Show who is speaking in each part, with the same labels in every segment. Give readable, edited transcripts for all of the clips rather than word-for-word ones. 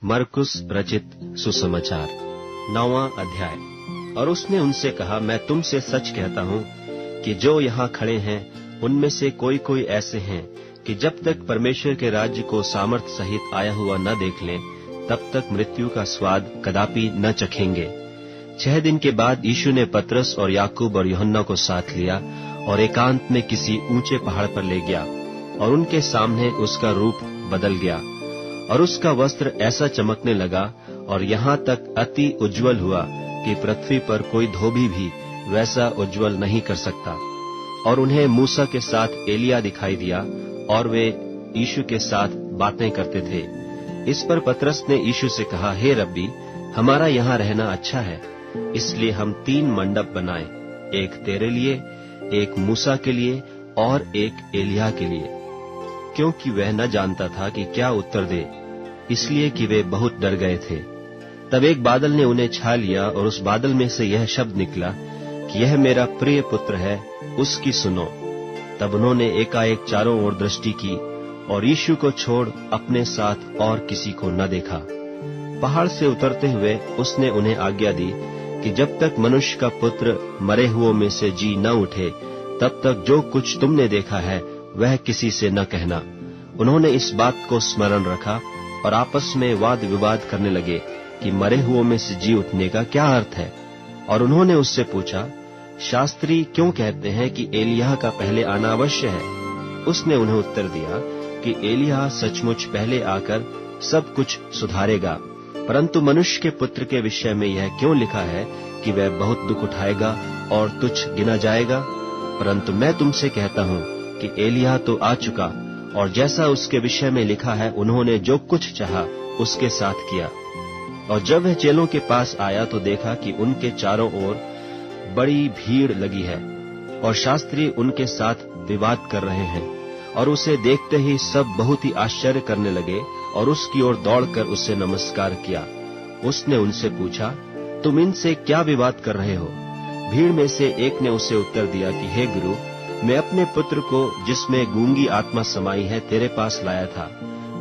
Speaker 1: मरकुस रचित सुसमाचार 9वां अध्याय। और उसने उनसे कहा, मैं तुमसे सच कहता हूँ कि जो यहाँ खड़े हैं उनमें से कोई कोई ऐसे हैं कि जब तक परमेश्वर के राज्य को सामर्थ सहित आया हुआ न देख लें तब तक मृत्यु का स्वाद कदापि न चखेंगे। 6 दिन के बाद यीशु ने पतरस और याकूब और यूहन्ना को साथ लिया और एकांत में किसी ऊंचे पहाड़ पर ले गया, और उनके सामने उसका रूप बदल गया और उसका वस्त्र ऐसा चमकने लगा और यहाँ तक अति उज्जवल हुआ कि पृथ्वी पर कोई धोबी भी वैसा उज्जवल नहीं कर सकता। और उन्हें मूसा के साथ एलिया दिखाई दिया और वे यीशु के साथ बातें करते थे। इस पर पतरस ने यीशु से कहा, हे रब्बी, हमारा यहाँ रहना अच्छा है, इसलिए हम 3 मंडप बनाएं, एक तेरे लिए, एक मूसा के लिए और एक एलिया के लिए। क्योंकि वह न जानता था कि क्या उत्तर दे, इसलिए कि वे बहुत डर गए थे। तब एक बादल ने उन्हें छा लिया और उस बादल में से यह शब्द निकला कि यह मेरा प्रिय पुत्र है, उसकी सुनो। तब उन्होंने एकाएक चारों ओर दृष्टि की और यीशु को छोड़ अपने साथ और किसी को न देखा। पहाड़ से उतरते हुए उसने उन्हें आज्ञा दी कि जब तक मनुष्य का पुत्र मरे हुओं में से जी न उठे तब तक जो कुछ तुमने देखा है वह किसी से न कहना। उन्होंने इस बात को स्मरण रखा और आपस में वाद विवाद करने लगे कि मरे हुओं में से जी उठने का क्या अर्थ है। और उन्होंने उससे पूछा, शास्त्री क्यों कहते हैं कि एलिय्याह का पहले आना अवश्य है? उसने उन्हें उत्तर दिया कि एलिय्याह सचमुच पहले आकर सब कुछ सुधारेगा, परंतु मनुष्य के पुत्र के विषय में यह क्यों लिखा है कि वह बहुत दुख उठाएगा और तुच्छ गिना जाएगा? परंतु मैं तुमसे कहता हूँ कि एलिय्याह तो आ चुका, और जैसा उसके विषय में लिखा है उन्होंने जो कुछ चाहा उसके साथ किया। और जब वह चेलों के पास आया तो देखा कि उनके चारों ओर बड़ी भीड़ लगी है और शास्त्री उनके साथ विवाद कर रहे हैं। और उसे देखते ही सब बहुत ही आश्चर्य करने लगे और उसकी ओर दौड़कर उससे नमस्कार किया। उसने उनसे पूछा, तुम इनसे क्या विवाद कर रहे हो? भीड़ में से एक ने उसे उत्तर दिया कि हे गुरु, मैं अपने पुत्र को जिसमें गूंगी आत्मा समाई है तेरे पास लाया था।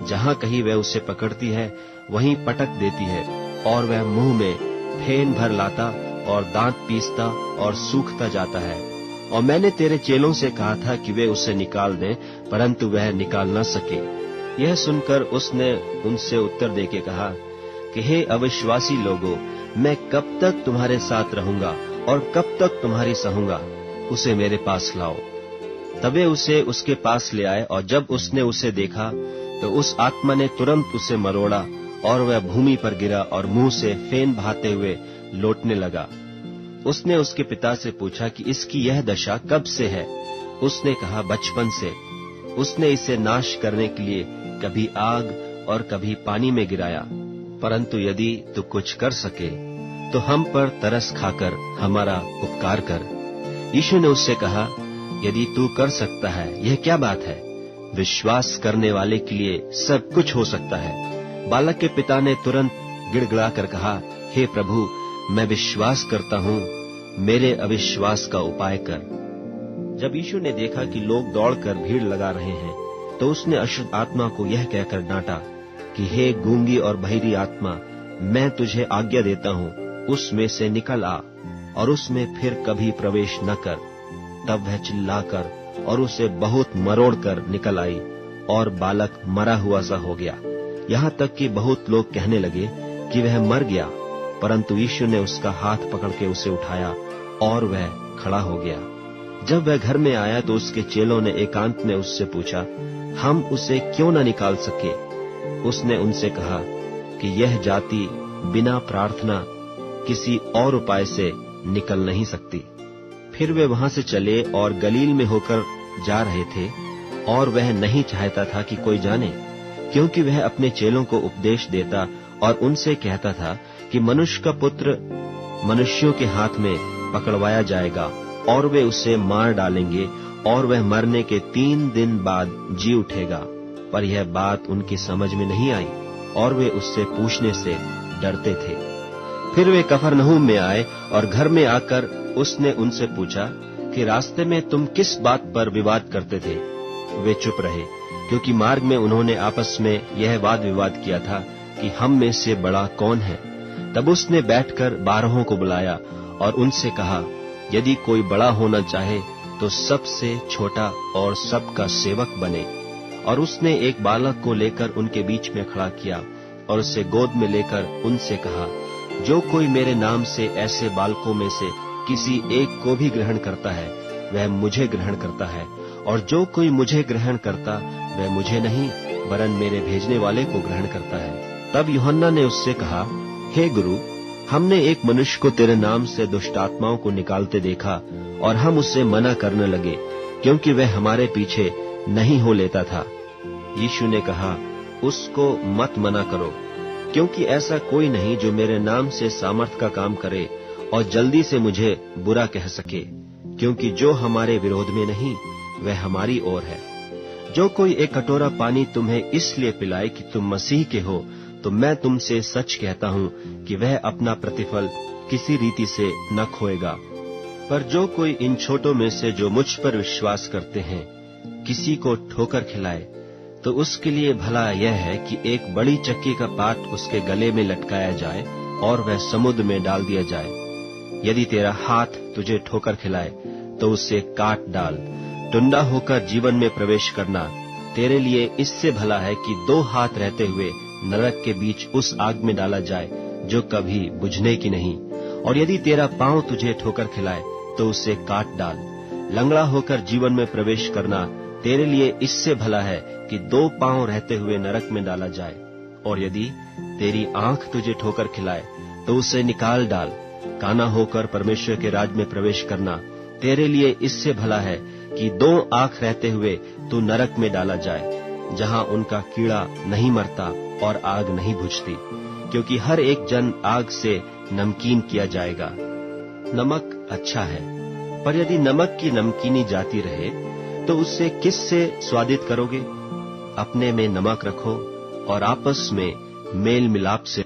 Speaker 1: जहाँ कहीं वह उसे पकड़ती है वहीं पटक देती है, और वह मुंह में फेन भर लाता और दांत पीसता और सूखता जाता है। और मैंने तेरे चेलों से कहा था कि वे उसे निकाल दें, परंतु वह निकाल न सके। यह सुनकर उसने उनसे उत्तर देके कहा कि हे अविश्वासी लोगों, मैं कब तक तुम्हारे साथ रहूंगा और कब तक तुम्हारी सहूंगा? उसे मेरे पास लाओ। तबे उसे उसके पास ले आए, और जब उसने उसे देखा तो उस आत्मा ने तुरंत उसे मरोड़ा और वह भूमि पर गिरा और मुंह से फेन बहाते हुए लौटने लगा। उसने उसके पिता से पूछा कि इसकी यह दशा कब से है? उसने कहा, बचपन से। उसने इसे नाश करने के लिए कभी आग और कभी पानी में गिराया। परंतु यदि तू कुछ कर सके तो हम पर तरस खाकर हमारा उपकार कर। यीशु ने उससे कहा, यदि तू कर सकता है, यह क्या बात है? विश्वास करने वाले के लिए सब कुछ हो सकता है। बालक के पिता ने तुरंत गिड़गिड़ाकर कहा, हे प्रभु, मैं विश्वास करता हूँ, मेरे अविश्वास का उपाय कर। जब यीशु ने देखा कि लोग दौड़कर भीड़ लगा रहे हैं तो उसने अशुद्ध आत्मा को यह कहकर डांटा कि हे गूंगी और बहिरी आत्मा, मैं तुझे आज्ञा देता हूँ, उसमें से निकल आ और उसमें फिर कभी प्रवेश न कर। तब वह चिल्लाकर और उसे बहुत मरोड़ कर निकल आई और बालक मरा हुआ सा हो गया। यहाँ तक कि बहुत लोग कहने लगे कि वह मर गया, परंतु यीशु ने उसका हाथ पकड़ के उसे उठाया और वह खड़ा हो गया। जब वह घर में आया तो उसके चेलों ने एकांत में उससे पूछा, हम उसे क्यों न निकाल सके? उसने उनसे कहा कि यह जाति बिना प्रार्थना किसी और उपाय से निकल नहीं सकती। फिर वे वहां से चले और गलील में होकर जा रहे थे, और वह नहीं चाहता था कि कोई जाने, क्योंकि वह अपने चेलों को उपदेश देता और उनसे कहता था कि मनुष्य का पुत्र मनुष्यों के हाथ में पकड़वाया जाएगा और वे उसे मार डालेंगे और वह मरने के 3 दिन बाद जी उठेगा। पर यह बात उनकी समझ में नहीं आई और वे उससे पूछने से डरते थे। फिर वे कफरनहूम में आए और घर में आकर उसने उनसे पूछा कि रास्ते में तुम किस बात पर विवाद करते थे? वे चुप रहे, क्योंकि मार्ग में उन्होंने आपस में यह वाद विवाद किया था कि कि हम में से बड़ा कौन है। तब उसने बैठकर 12 को बुलाया और उनसे कहा, यदि कोई बड़ा होना चाहे तो सबसे छोटा और सबका सेवक बने। और उसने एक बालक को लेकर उनके बीच में खड़ा किया और उसे गोद में लेकर उनसे कहा, जो कोई मेरे नाम से ऐसे बालकों में से किसी एक को भी ग्रहण करता है वह मुझे ग्रहण करता है, और जो कोई मुझे ग्रहण करता वह मुझे नहीं वरन मेरे भेजने वाले को ग्रहण करता है। तब यूहन्ना ने उससे कहा, हे गुरु, हमने एक मनुष्य को तेरे नाम से दुष्ट आत्माओं को निकालते देखा और हम उससे मना करने लगे, क्योंकि वह हमारे पीछे नहीं हो लेता था। यीशु ने कहा, उसको मत मना करो, क्योंकि ऐसा कोई नहीं जो मेरे नाम से सामर्थ का काम करे और जल्दी से मुझे बुरा कह सके, क्योंकि जो हमारे विरोध में नहीं वह हमारी ओर है। जो कोई एक कटोरा पानी तुम्हें इसलिए पिलाए कि तुम मसीह के हो, तो मैं तुमसे सच कहता हूं कि वह अपना प्रतिफल किसी रीति से न खोएगा। पर जो कोई इन छोटों में से जो मुझ पर विश्वास करते हैं किसी को ठोकर खिलाए, तो उसके लिए भला यह है कि एक बड़ी चक्की का पाट उसके गले में लटकाया जाए और वह समुद्र में डाल दिया जाए। यदि तेरा हाथ तुझे ठोकर खिलाए तो उसे काट डाल। टुंडा होकर जीवन में प्रवेश करना तेरे लिए इससे भला है कि 2 हाथ रहते हुए नरक के बीच उस आग में डाला जाए जो कभी बुझने की नहीं। और यदि तेरा पांव तुझे ठोकर खिलाए तो उसे काट डाल। लंगड़ा होकर जीवन में प्रवेश करना तेरे लिए इससे भला है कि 2 पांव रहते हुए नरक में डाला जाए। और यदि तेरी आंख तुझे ठोकर खिलाए तो उसे निकाल डाल। काना होकर परमेश्वर के राज में प्रवेश करना तेरे लिए इससे भला है कि 2 आंख रहते हुए तू नरक में डाला जाए, जहां उनका कीड़ा नहीं मरता और आग नहीं बुझती, क्योंकि हर एक जन आग से नमकीन किया जाएगा। नमक अच्छा है, पर यदि नमक की नमकीनी जाती रहे तो उससे किससे स्वादित करोगे? अपने में नमक रखो और आपस में मेल मिलाप से